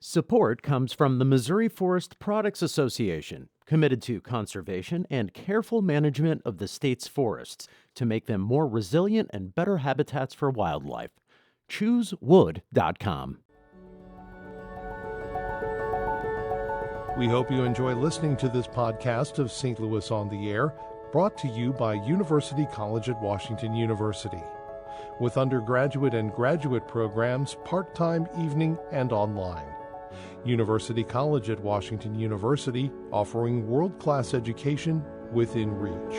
Support comes from the Missouri Forest Products Association, committed to conservation and careful management of the state's forests to make them more resilient and better habitats for wildlife. ChooseWood.com. We hope you enjoy listening to this podcast of St. Louis on the Air, brought to you by University College at Washington University, with undergraduate and graduate programs part-time, evening, and online. University College at Washington University, offering world-class education within reach.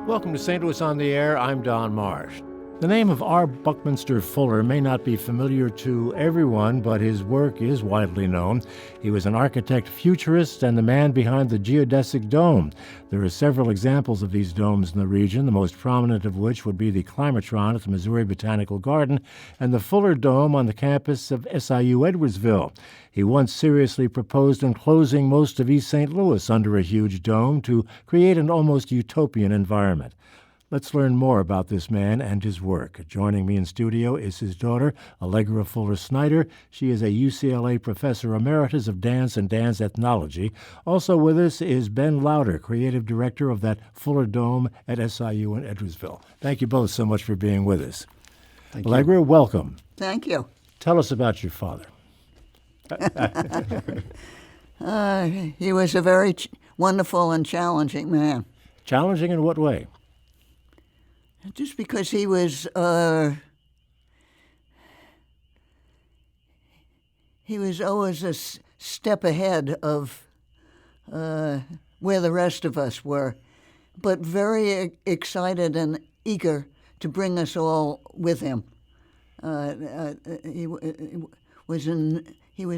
Welcome to St. Louis on the Air. I'm Don Marsh. The name of R. Buckminster Fuller may not be familiar to everyone, but his work is widely known. He was an architect futurist and the man behind the geodesic dome. There are several examples of these domes in the region, the most prominent of which would be the Climatron at the Missouri Botanical Garden and the Fuller Dome on the campus of SIU Edwardsville. He once seriously proposed enclosing most of East St. Louis under a huge dome to create an almost utopian environment. Let's learn more about this man and his work. Joining me in studio is his daughter, Allegra Fuller Snyder. She is a UCLA professor emeritus of dance and dance ethnology. Also with us is Ben Lauder, creative director of that Fuller Dome at SIU in Edwardsville. Thank you both so much for being with us. Thank Allegra, you. welcome. Thank you. Tell us about your father. He was a very wonderful and challenging man. Challenging in what way? Just because he was always a step ahead of where the rest of us were, but very excited and eager to bring us all with him. He was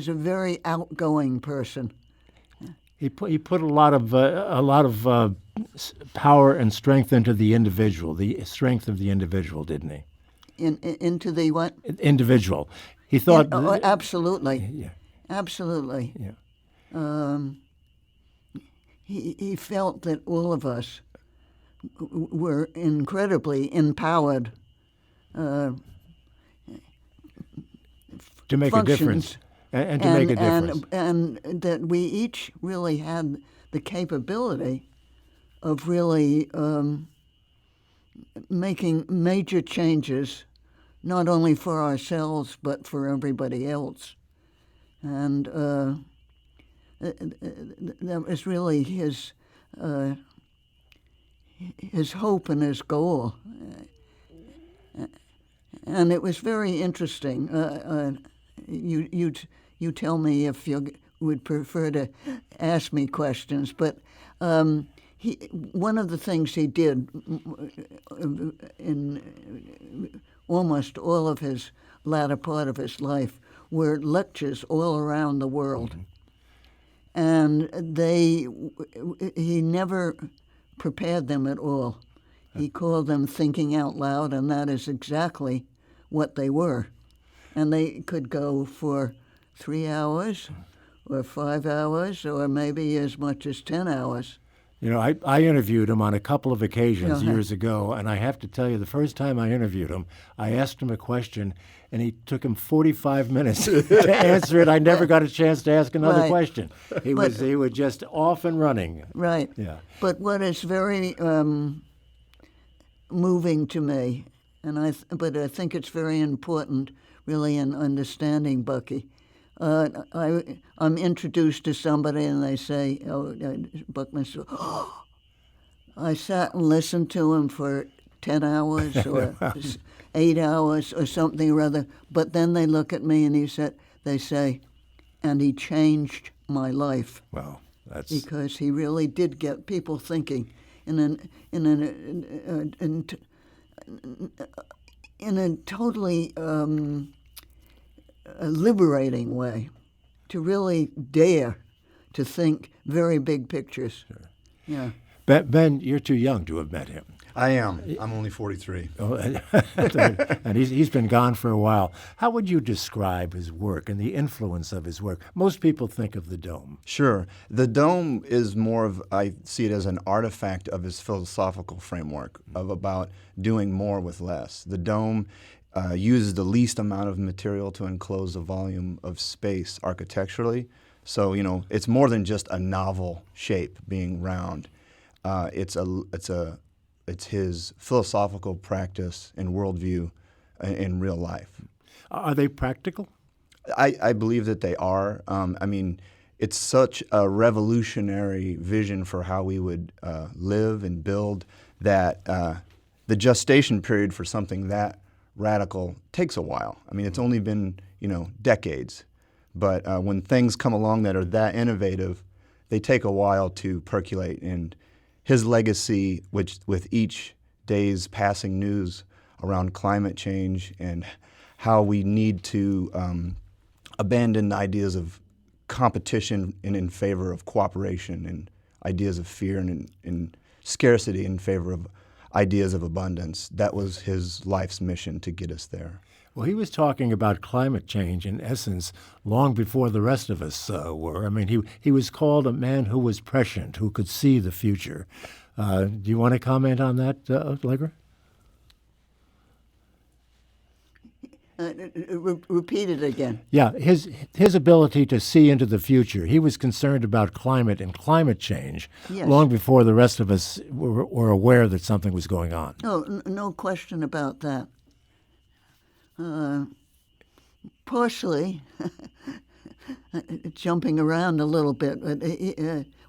a very outgoing person. He put a lot of power and strength into the individual, the strength of the individual, didn't he? Into the what? Individual. He thought. Yeah, absolutely. Yeah. Absolutely. Yeah. He felt that all of us were incredibly empowered To make functions. A difference. And to make a difference. And that we each really had the capability of really making major changes, not only for ourselves, but for everybody else. And that was really his hope and his goal. And it was very interesting. You tell me if you would prefer to ask me questions, but one of the things he did in almost all of his latter part of his life were lectures all around the world. And he never prepared them at all. He called them thinking out loud, and that is exactly what they were. And they could go for 3 hours or 5 hours or maybe as much as 10 hours. You know, I interviewed him on a couple of occasions years ago, and I have to tell you, the first time I interviewed him, I asked him a question, and he took him 45 minutes to answer it. I never got a chance to ask another question. He was just off and running. Right. Yeah. But what is very moving to me, but I think it's very important, really, in understanding Bucky. I'm introduced to somebody and they say, Buckminster, I sat and listened to him for 10 hours or 8 hours or something or other, but then they look at me and they say, and he changed my life. Well, that's... Because he really did get people thinking in a totally a liberating way, to really dare to think very big pictures. Sure. Yeah. Ben, you're too young to have met him. I am. I'm only 43. Oh, and he's been gone for a while. How would you describe his work and the influence of his work? Most people think of the dome. Sure. The dome is more of, I see it as an artifact of his philosophical framework of about doing more with less. The dome uses the least amount of material to enclose a volume of space architecturally. So, it's more than just a novel shape being round. It's his philosophical practice and worldview in real life. Are they practical? I believe that they are. It's such a revolutionary vision for how we would live and build that the gestation period for something that radical takes a while. It's only been, decades. But when things come along that are that innovative, they take a while to percolate. And his legacy, which with each day's passing news around climate change and how we need to abandon ideas of competition and in favor of cooperation, and ideas of fear and scarcity in favor of ideas of abundance. That was his life's mission to get us there. Well, he was talking about climate change, in essence, long before the rest of us were. He was called a man who was prescient, who could see the future. Do you want to comment on that, Allegra? Repeat it again. Yeah, his ability to see into the future. He was concerned about climate and climate change long before the rest of us were aware that something was going on. No question about that. Partially, jumping around a little bit, but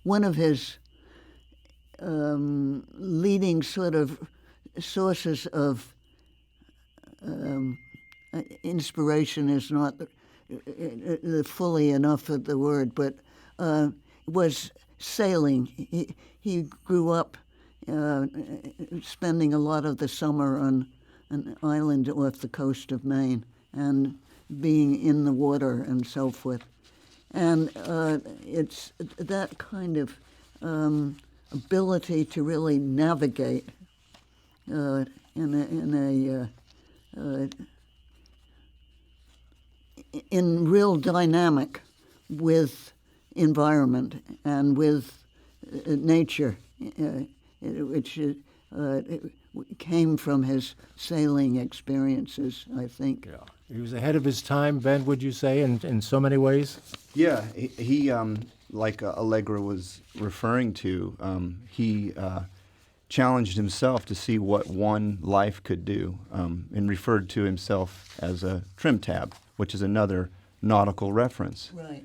one of his leading sort of sources of inspiration is not fully enough of the word, but was sailing. He grew up spending a lot of the summer on an island off the coast of Maine and being in the water and so forth. And it's that kind of ability to really navigate in real dynamic with environment and with nature, which came from his sailing experiences, I think. Yeah. He was ahead of his time, Ben, would you say, in so many ways? Yeah, he like Allegra was referring to, he challenged himself to see what one life could do, and referred to himself as a trim tab, which is another nautical reference. Right.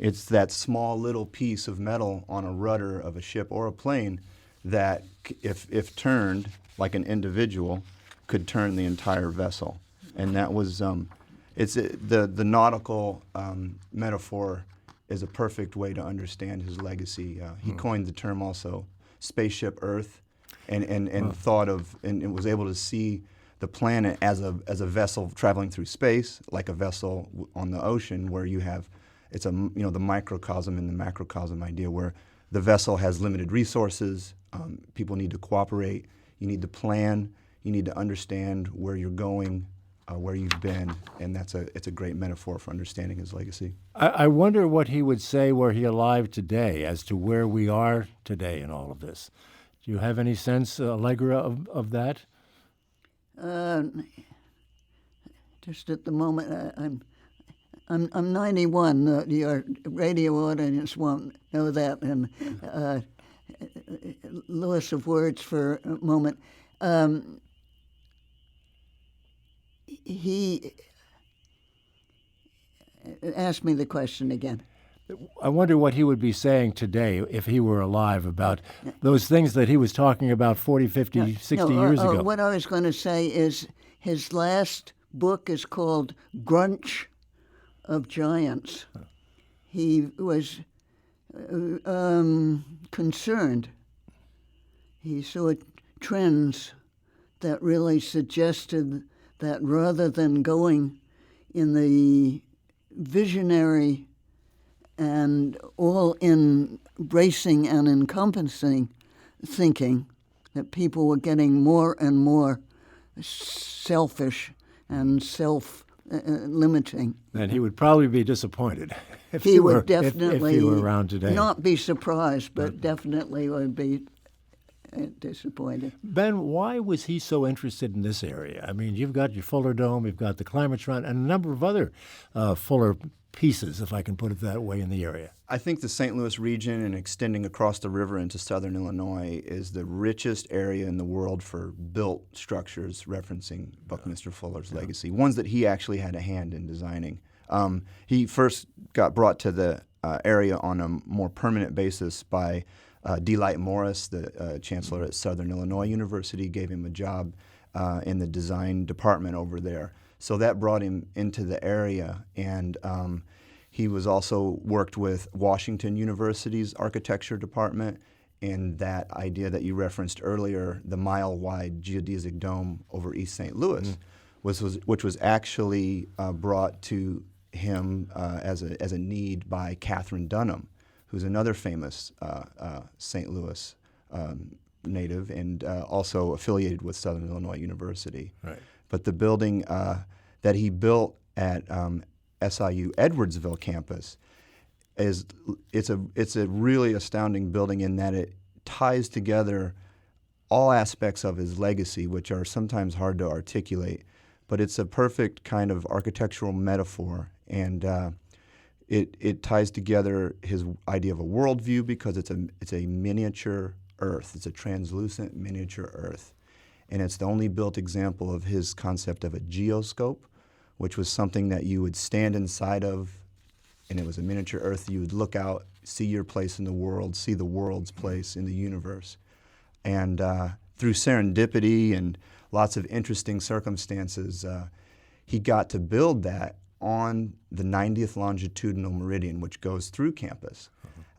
It's that small little piece of metal on a rudder of a ship or a plane that, if turned like an individual, could turn the entire vessel. And that was, the nautical metaphor is a perfect way to understand his legacy. He coined the term also, spaceship Earth, and thought of, and was able to see the planet as a vessel traveling through space, like a vessel on the ocean, where you have, it's the microcosm and the macrocosm idea, where the vessel has limited resources. People need to cooperate. You need to plan. You need to understand where you're going, where you've been, and it's a great metaphor for understanding his legacy. I wonder what he would say were he alive today as to where we are today in all of this. Do you have any sense, Allegra, of that? Just at the moment, I'm 91. Your radio audience won't know that, and loss of words for a moment. He asked me the question again. I wonder what he would be saying today if he were alive about those things that he was talking about 40, 50, 60 years ago. What I was going to say is his last book is called Grunch of Giants. He was concerned. He saw trends that really suggested that rather than going in the visionary and all-embracing and encompassing thinking, that people were getting more and more selfish and self-limiting. Then he would probably be disappointed if he would definitely if he were around today. Not be surprised, but definitely would be disappointed. Ben, why was he so interested in this area? I mean, you've got your Fuller Dome, you've got the Climatron, and a number of other Fuller pieces, if I can put it that way, in the area. I think the St. Louis region and extending across the river into southern Illinois is the richest area in the world for built structures referencing Buckminster Fuller's legacy, ones that he actually had a hand in designing. He first got brought to the area on a more permanent basis by D. Light Morris, the chancellor at Southern Illinois University, gave him a job in the design department over there. So that brought him into the area, and he was also worked with Washington University's architecture department, and that idea that you referenced earlier, the mile-wide geodesic dome over East St. Louis, which was actually brought to him as a need by Catherine Dunham, who's another famous St. Louis native and also affiliated with Southern Illinois University. Right. But the building that he built at SIU Edwardsville campus it's a really astounding building in that it ties together all aspects of his legacy, which are sometimes hard to articulate. But it's a perfect kind of architectural metaphor, and it ties together his idea of a worldview because it's a miniature Earth. It's a translucent miniature Earth. And it's the only built example of his concept of a geoscope, which was something that you would stand inside of, and it was a miniature Earth. You would look out, see your place in the world, see the world's place in the universe. And through serendipity and lots of interesting circumstances, he got to build that on the 90th longitudinal meridian, which goes through campus.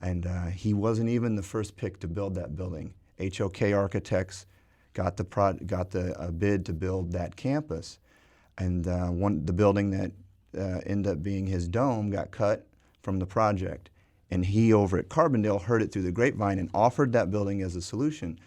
And he wasn't even the first pick to build that building. HOK Architects got the bid to build that campus, and the building that ended up being his dome got cut from the project. And he, over at Carbondale, heard it through the grapevine and offered that building as a solution.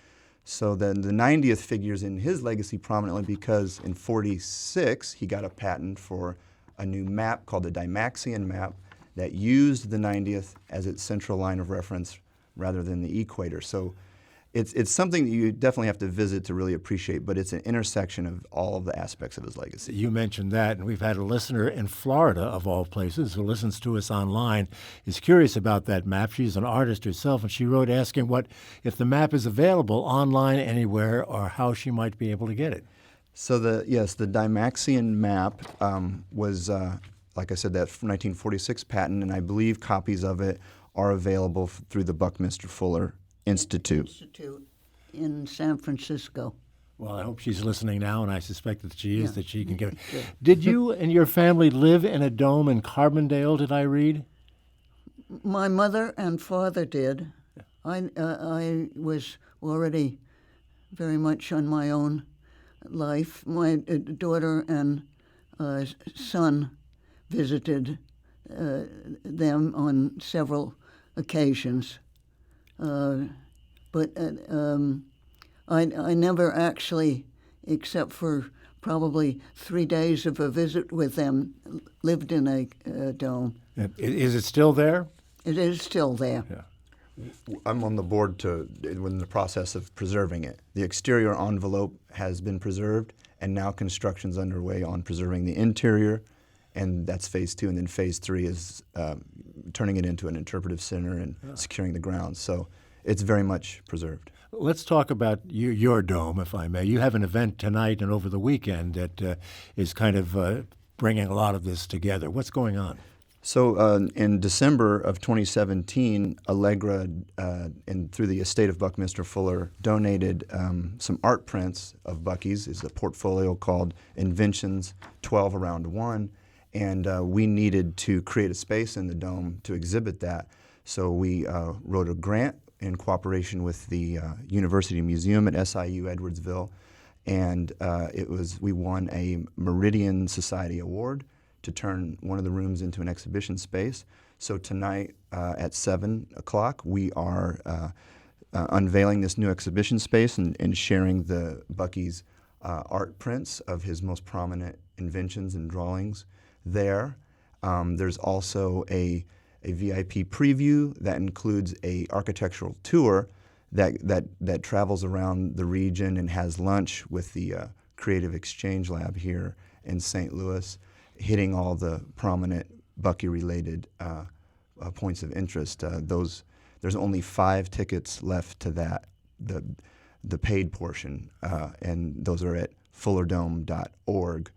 So then the 90th figures in his legacy prominently because in '46 he got a patent for a new map called the Dymaxion map that used the 90th as its central line of reference rather than the equator. So it's something that you definitely have to visit to really appreciate, but it's an intersection of all of the aspects of his legacy. You mentioned that, and we've had a listener in Florida, of all places, who listens to us online, is curious about that map. She's an artist herself, and she wrote asking if the map is available online anywhere or how she might be able to get it. So the Dymaxion map was, like I said, that 1946 patent, and I believe copies of it are available through the Buckminster Fuller Institute in San Francisco. Well, I hope she's listening now, and I suspect that she is, that she can get it. Good. Did you and your family live in a dome in Carbondale, did I read? My mother and father did. I was already very much on my own life. My daughter and son visited them on several occasions. But I never actually, except for probably 3 days of a visit with them, lived in a dome. Is it still there? It is still there. Yeah. I'm on the board in the process of preserving it. The exterior envelope has been preserved, and now construction's underway on preserving the interior, and that's phase 2. And then phase 3 is turning it into an interpretive center and securing the grounds. So it's very much preserved. Let's talk about your dome, if I may. You have an event tonight and over the weekend that is kind of bringing a lot of this together. What's going on? So in December of 2017, Allegra, through the estate of Buckminster Fuller, donated some art prints of Bucky's. It's a portfolio called Inventions 12 Around 1. And we needed to create a space in the dome to exhibit that. So we wrote a grant in cooperation with the University Museum at SIU Edwardsville. And we won a Meridian Society Award to turn one of the rooms into an exhibition space. So tonight at 7 o'clock, we are unveiling this new exhibition space and sharing the Bucky's art prints of his most prominent inventions and drawings there. There's also a VIP preview that includes a architectural tour that travels around the region and has lunch with the Creative Exchange Lab here in St. Louis, hitting all the prominent Bucky-related points of interest. There's only 5 tickets left to that, the paid portion, and those are at fullerdome.org.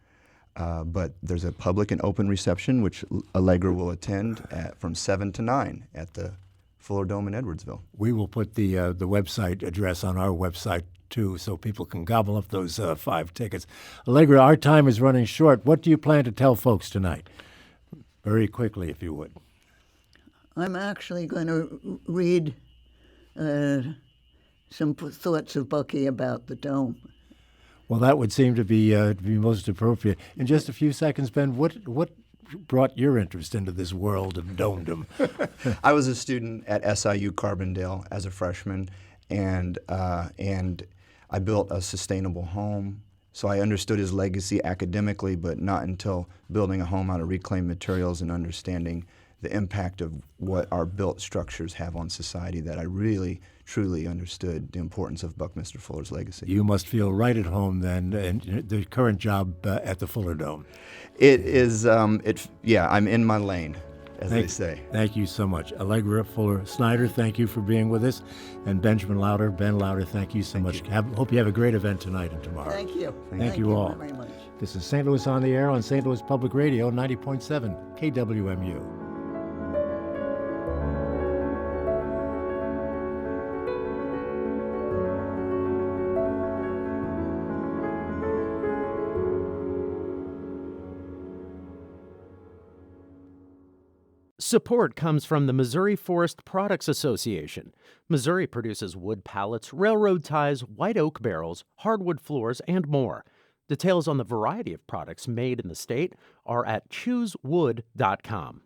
But there's a public and open reception, which Allegra will attend from 7 to 9 at the Fuller Dome in Edwardsville. We will put the website address on our website, too, so people can gobble up those 5 tickets. Allegra, our time is running short. What do you plan to tell folks tonight? Very quickly, if you would. I'm actually going to read some thoughts of Bucky about the dome. Well, that would seem to be most appropriate. In just a few seconds, Ben, what brought your interest into this world of domedom? I was a student at SIU Carbondale as a freshman, and I built a sustainable home. So I understood his legacy academically, but not until building a home out of reclaimed materials and understanding the impact of what our built structures have on society that I really, truly understood the importance of Buckminster Fuller's legacy. You must feel right at home then in the current job at the Fuller Dome. It is, I'm in my lane, as they say. Thank you so much. Allegra Fuller Snyder, thank you for being with us. And Ben Louder, thank you so much. Hope you have a great event tonight and tomorrow. Thank you. Thank you all. Very much. This is St. Louis on the Air on St. Louis Public Radio, 90.7 KWMU. Support comes from the Missouri Forest Products Association. Missouri produces wood pallets, railroad ties, white oak barrels, hardwood floors, and more. Details on the variety of products made in the state are at choosewood.com.